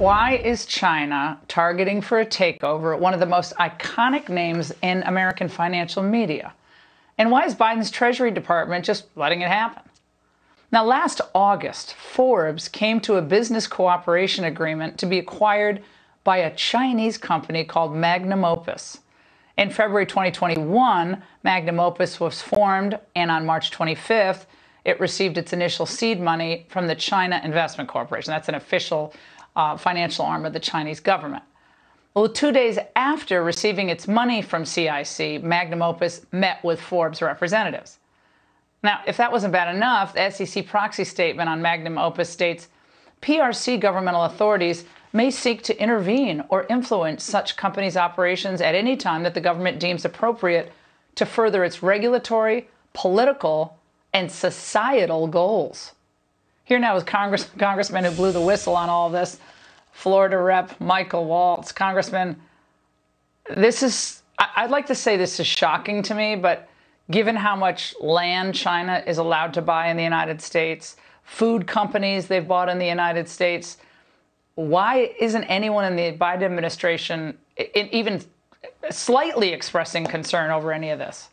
Why is China targeting for a takeover one of the most iconic names in American financial media? And why is Biden's Treasury Department just letting it happen? Now, last August, Forbes came to a business cooperation agreement to be acquired by a Chinese company called Magnum Opus. In February 2021, Magnum Opus was formed, and on March 25th, it received its initial seed money from the China Investment Corporation. That's an official financial arm of the Chinese government. Well, 2 days after receiving its money from CIC, Magnum Opus met with Forbes representatives. Now, if that wasn't bad enough, the SEC proxy statement on Magnum Opus states, PRC governmental authorities may seek to intervene or influence such companies' operations at any time that the government deems appropriate to further its regulatory, political, and societal goals. Here now is Congressman who blew the whistle on all this, Florida Rep. Michael Waltz. Congressman, I'd like to say this is shocking to me, but given how much land China is allowed to buy in the United States, food companies they've bought in the United States, why isn't anyone in the Biden administration even slightly expressing concern over any of this?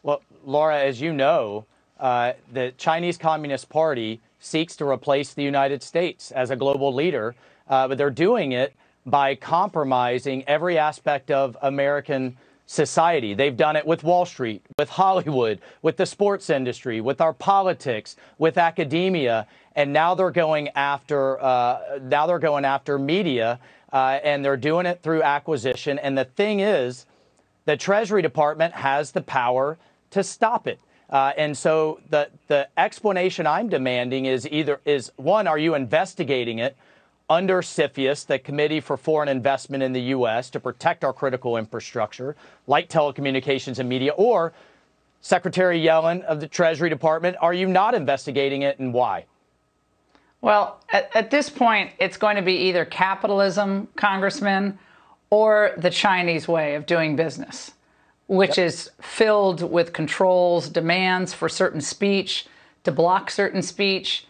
Well, Laura, as you know, the Chinese Communist Party seeks to replace the United States as a global leader, but they're doing it by compromising every aspect of American society. They've done it with Wall Street, with Hollywood, with the sports industry, with our politics, with academia, and now they're going after media, and they're doing it through acquisition. And the thing is, the Treasury Department has the power to stop it. And so the explanation I'm demanding is one, are you investigating it under CFIUS, the Committee for Foreign Investment in the U.S., to protect our critical infrastructure, like telecommunications and media, or Secretary Yellen of the Treasury Department, are you not investigating it, and why? Well, at this point, it's going to be either capitalism, Congressman, or the Chinese way of doing business, which is filled with controls, demands for certain speech, to block certain speech.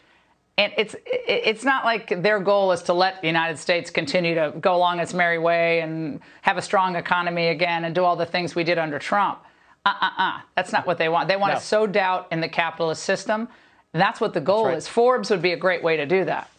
And it's not like their goal is to let the United States continue to go along its merry way and have a strong economy again and do all the things we did under Trump. That's not what they want. They want to sow doubt in the capitalist system. And that's what the goal is. Forbes would be a great way to do that.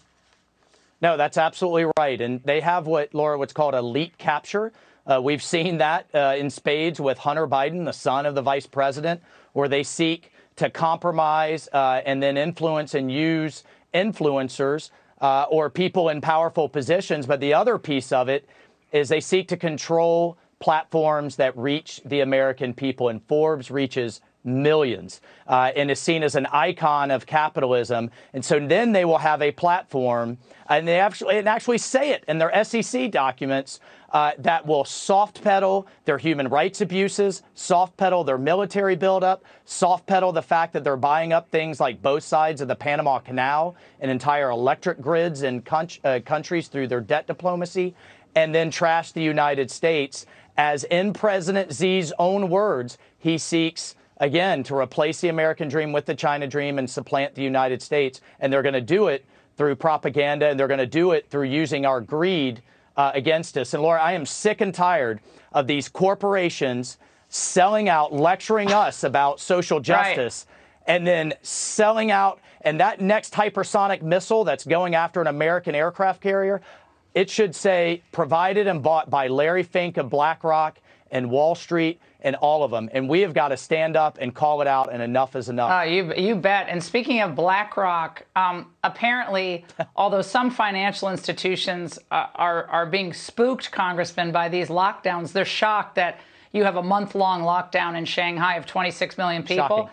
No, that's absolutely right. And they have what's called elite capture. We've seen that in spades with Hunter Biden, the son of the vice president, where they seek to compromise and then influence and use influencers or people in powerful positions. But the other piece of it is they seek to control platforms that reach the American people. And Forbes reaches millions and is seen as an icon of capitalism. And so then they will have a platform, and they actually say it in their SEC documents, that will soft pedal their human rights abuses, soft pedal their military buildup, soft pedal the fact that they're buying up things like both sides of the Panama Canal and entire electric grids in countries through their debt diplomacy, and then trash the United States. As in President Xi's own words, he seeks, again, to replace the American dream with the China dream and supplant the United States. And they're going to do it through propaganda, and they're going to do it through using our greed against us. And Laura, I am sick and tired of these corporations selling out, lecturing us about social justice, and then selling out. And that next hypersonic missile that's going after an American aircraft carrier, it should say provided and bought by Larry Fink of BlackRock and Wall Street and all of them. And we have got to stand up and call it out, and enough is enough. You bet. And speaking of BlackRock, apparently, although some financial institutions are being spooked, Congressman, by these lockdowns, they're shocked that you have a month-long lockdown in Shanghai of 26 million people.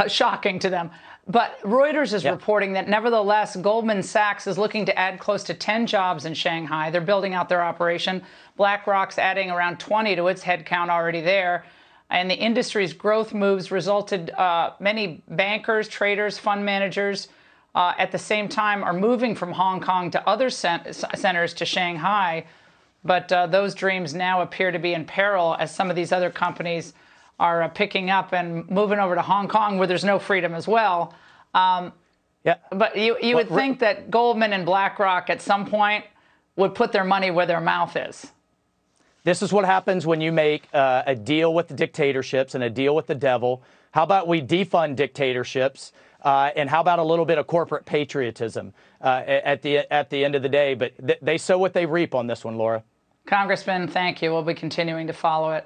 Shocking to them. But Reuters is reporting that, nevertheless, Goldman Sachs is looking to add close to 10 jobs in Shanghai. They're building out their operation. BlackRock's adding around 20 to its headcount already there. And the industry's growth moves resulted many bankers, traders, fund managers at the same time are moving from Hong Kong to other centers to Shanghai. But those dreams now appear to be in peril as some of these other companies are picking up and moving over to Hong Kong, where there's no freedom as well. Yeah. But you would think that Goldman and BlackRock at some point would put their money where their mouth is. This is what happens when you make a deal with the dictatorships and a deal with the devil. How about we defund dictatorships? And how about a little bit of corporate patriotism at the end of the day? But they sow what they reap on this one, Laura. Congressman, thank you. We'll be continuing to follow it.